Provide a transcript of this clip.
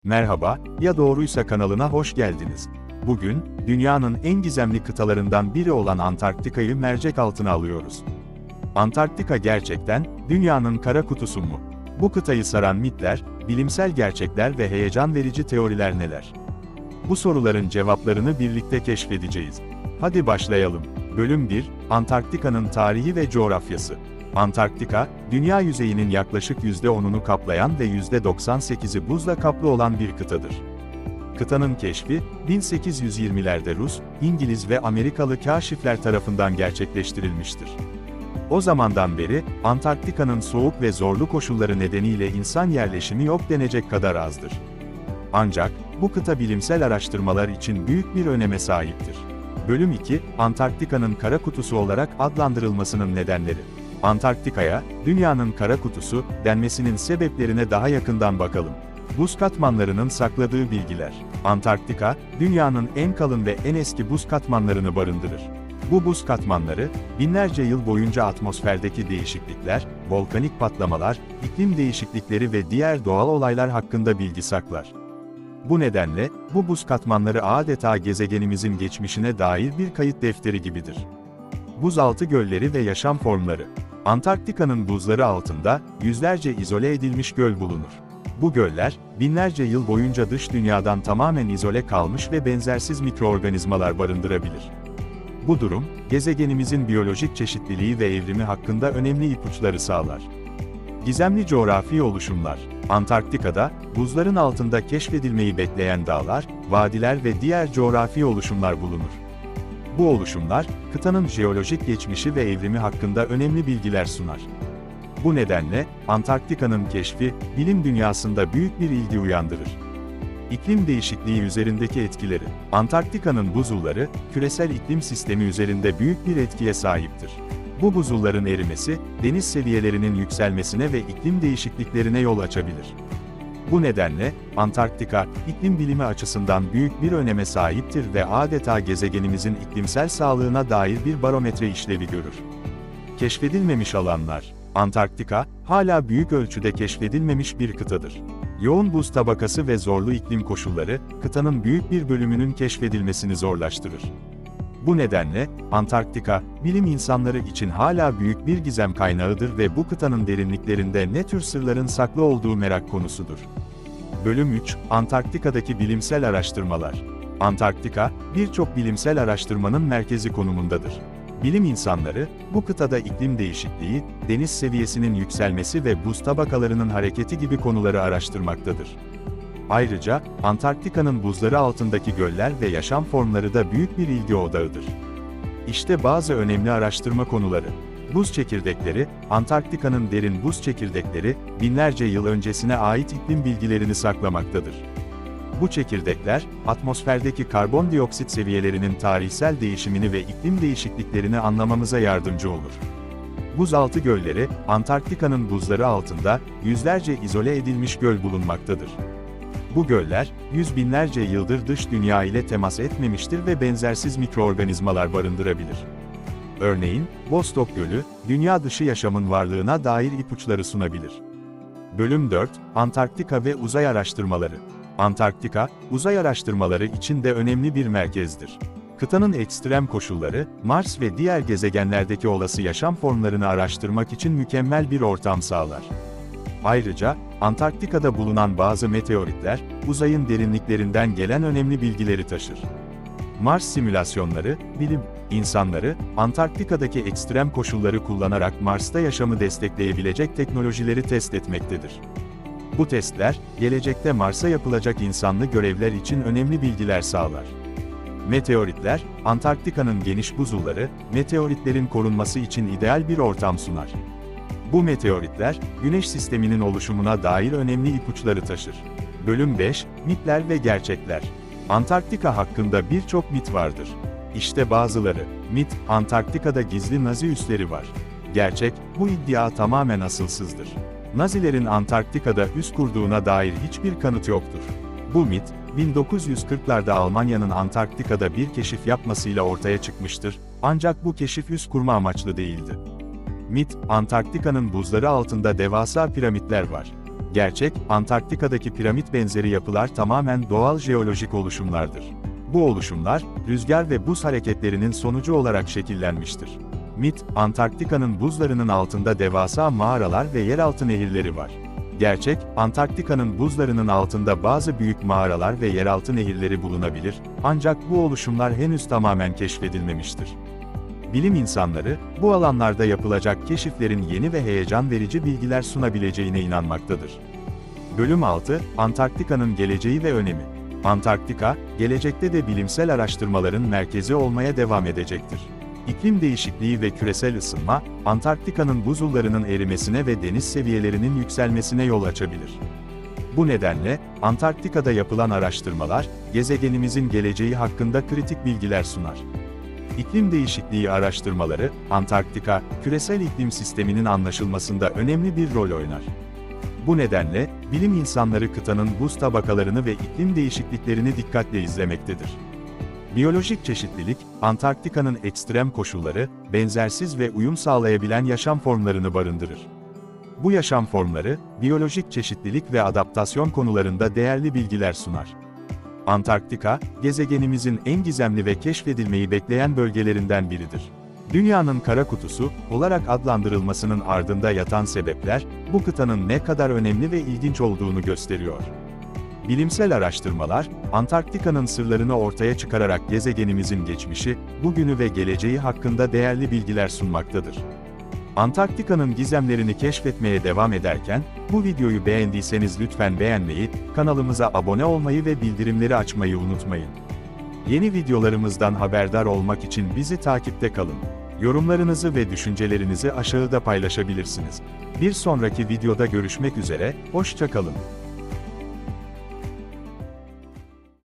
Merhaba, ya doğruysa kanalına hoş geldiniz. Bugün, dünyanın en gizemli kıtalarından biri olan Antarktika'yı mercek altına alıyoruz. Antarktika gerçekten, dünyanın kara kutusu mu? Bu kıtayı saran mitler, bilimsel gerçekler ve heyecan verici teoriler neler? Bu soruların cevaplarını birlikte keşfedeceğiz. Hadi başlayalım. Bölüm 1, Antarktika'nın tarihi ve coğrafyası. Antarktika, dünya yüzeyinin yaklaşık %10'unu kaplayan ve %98'i buzla kaplı olan bir kıtadır. Kıtanın keşfi, 1820'lerde Rus, İngiliz ve Amerikalı kâşifler tarafından gerçekleştirilmiştir. O zamandan beri, Antarktika'nın soğuk ve zorlu koşulları nedeniyle insan yerleşimi yok denecek kadar azdır. Ancak, bu kıta bilimsel araştırmalar için büyük bir öneme sahiptir. Bölüm 2, Antarktika'nın kara kutusu olarak adlandırılmasının nedenleri. Antarktika'ya, dünyanın kara kutusu, denmesinin sebeplerine daha yakından bakalım. Buz katmanlarının sakladığı bilgiler. Antarktika, dünyanın en kalın ve en eski buz katmanlarını barındırır. Bu buz katmanları, binlerce yıl boyunca atmosferdeki değişiklikler, volkanik patlamalar, iklim değişiklikleri ve diğer doğal olaylar hakkında bilgi saklar. Bu nedenle, bu buz katmanları adeta gezegenimizin geçmişine dair bir kayıt defteri gibidir. Buzaltı gölleri ve yaşam formları. Antarktika'nın buzları altında, yüzlerce izole edilmiş göl bulunur. Bu göller, binlerce yıl boyunca dış dünyadan tamamen izole kalmış ve benzersiz mikroorganizmalar barındırabilir. Bu durum, gezegenimizin biyolojik çeşitliliği ve evrimi hakkında önemli ipuçları sağlar. Gizemli coğrafi oluşumlar. Antarktika'da, buzların altında keşfedilmeyi bekleyen dağlar, vadiler ve diğer coğrafi oluşumlar bulunur. Bu oluşumlar, kıtanın jeolojik geçmişi ve evrimi hakkında önemli bilgiler sunar. Bu nedenle, Antarktika'nın keşfi, bilim dünyasında büyük bir ilgi uyandırır. İklim değişikliği üzerindeki etkileri. Antarktika'nın buzulları, küresel iklim sistemi üzerinde büyük bir etkiye sahiptir. Bu buzulların erimesi, deniz seviyelerinin yükselmesine ve iklim değişikliklerine yol açabilir. Bu nedenle, Antarktika, iklim bilimi açısından büyük bir öneme sahiptir ve adeta gezegenimizin iklimsel sağlığına dair bir barometre işlevi görür. Keşfedilmemiş alanlar. Antarktika, hala büyük ölçüde keşfedilmemiş bir kıtadır. Yoğun buz tabakası ve zorlu iklim koşulları, kıtanın büyük bir bölümünün keşfedilmesini zorlaştırır. Bu nedenle, Antarktika, bilim insanları için hala büyük bir gizem kaynağıdır ve bu kıtanın derinliklerinde ne tür sırların saklı olduğu merak konusudur. Bölüm 3, Antarktika'daki bilimsel araştırmalar. Antarktika, birçok bilimsel araştırmanın merkezi konumundadır. Bilim insanları, bu kıtada iklim değişikliği, deniz seviyesinin yükselmesi ve buz tabakalarının hareketi gibi konuları araştırmaktadır. Ayrıca, Antarktika'nın buzları altındaki göller ve yaşam formları da büyük bir ilgi odağıdır. İşte bazı önemli araştırma konuları. Buz çekirdekleri, Antarktika'nın derin buz çekirdekleri, binlerce yıl öncesine ait iklim bilgilerini saklamaktadır. Bu çekirdekler, atmosferdeki karbondioksit seviyelerinin tarihsel değişimini ve iklim değişikliklerini anlamamıza yardımcı olur. Buzaltı gölleri, Antarktika'nın buzları altında, yüzlerce izole edilmiş göl bulunmaktadır. Bu göller, yüz binlerce yıldır dış dünya ile temas etmemiştir ve benzersiz mikroorganizmalar barındırabilir. Örneğin, Vostok Gölü, dünya dışı yaşamın varlığına dair ipuçları sunabilir. Bölüm 4, Antarktika ve uzay araştırmaları. Antarktika, uzay araştırmaları için de önemli bir merkezdir. Kıtanın ekstrem koşulları, Mars ve diğer gezegenlerdeki olası yaşam formlarını araştırmak için mükemmel bir ortam sağlar. Ayrıca, Antarktika'da bulunan bazı meteoritler, uzayın derinliklerinden gelen önemli bilgileri taşır. Mars simülasyonları, bilim insanları, Antarktika'daki ekstrem koşulları kullanarak Mars'ta yaşamı destekleyebilecek teknolojileri test etmektedir. Bu testler, gelecekte Mars'a yapılacak insanlı görevler için önemli bilgiler sağlar. Meteoritler, Antarktika'nın geniş buzulları, meteoritlerin korunması için ideal bir ortam sunar. Bu meteoritler, Güneş sisteminin oluşumuna dair önemli ipuçları taşır. Bölüm 5, Mitler ve Gerçekler. Antarktika hakkında birçok mit vardır. İşte bazıları. Mit, Antarktika'da gizli Nazi üsleri var. Gerçek, bu iddia tamamen asılsızdır. Nazilerin Antarktika'da üs kurduğuna dair hiçbir kanıt yoktur. Bu mit, 1940'larda Almanya'nın Antarktika'da bir keşif yapmasıyla ortaya çıkmıştır, ancak bu keşif üs kurma amaçlı değildi. Mit, Antarktika'nın buzları altında devasa piramitler var. Gerçek, Antarktika'daki piramit benzeri yapılar tamamen doğal jeolojik oluşumlardır. Bu oluşumlar, rüzgar ve buz hareketlerinin sonucu olarak şekillenmiştir. Mit, Antarktika'nın buzlarının altında devasa mağaralar ve yeraltı nehirleri var. Gerçek, Antarktika'nın buzlarının altında bazı büyük mağaralar ve yeraltı nehirleri bulunabilir, ancak bu oluşumlar henüz tamamen keşfedilmemiştir. Bilim insanları, bu alanlarda yapılacak keşiflerin yeni ve heyecan verici bilgiler sunabileceğine inanmaktadır. Bölüm 6, Antarktika'nın geleceği ve önemi. Antarktika, gelecekte de bilimsel araştırmaların merkezi olmaya devam edecektir. İklim değişikliği ve küresel ısınma, Antarktika'nın buzullarının erimesine ve deniz seviyelerinin yükselmesine yol açabilir. Bu nedenle, Antarktika'da yapılan araştırmalar, gezegenimizin geleceği hakkında kritik bilgiler sunar. İklim değişikliği araştırmaları, Antarktika, küresel iklim sisteminin anlaşılmasında önemli bir rol oynar. Bu nedenle, bilim insanları kıtanın buz tabakalarını ve iklim değişikliklerini dikkatle izlemektedir. Biyolojik çeşitlilik, Antarktika'nın ekstrem koşulları, benzersiz ve uyum sağlayabilen yaşam formlarını barındırır. Bu yaşam formları, biyolojik çeşitlilik ve adaptasyon konularında değerli bilgiler sunar. Antarktika, gezegenimizin en gizemli ve keşfedilmeyi bekleyen bölgelerinden biridir. Dünyanın kara kutusu olarak adlandırılmasının ardında yatan sebepler, bu kıtanın ne kadar önemli ve ilginç olduğunu gösteriyor. Bilimsel araştırmalar, Antarktika'nın sırlarını ortaya çıkararak gezegenimizin geçmişi, bugünü ve geleceği hakkında değerli bilgiler sunmaktadır. Antarktika'nın gizemlerini keşfetmeye devam ederken, bu videoyu beğendiyseniz lütfen beğenmeyi, kanalımıza abone olmayı ve bildirimleri açmayı unutmayın. Yeni videolarımızdan haberdar olmak için bizi takipte kalın. Yorumlarınızı ve düşüncelerinizi aşağıda paylaşabilirsiniz. Bir sonraki videoda görüşmek üzere, hoşça kalın.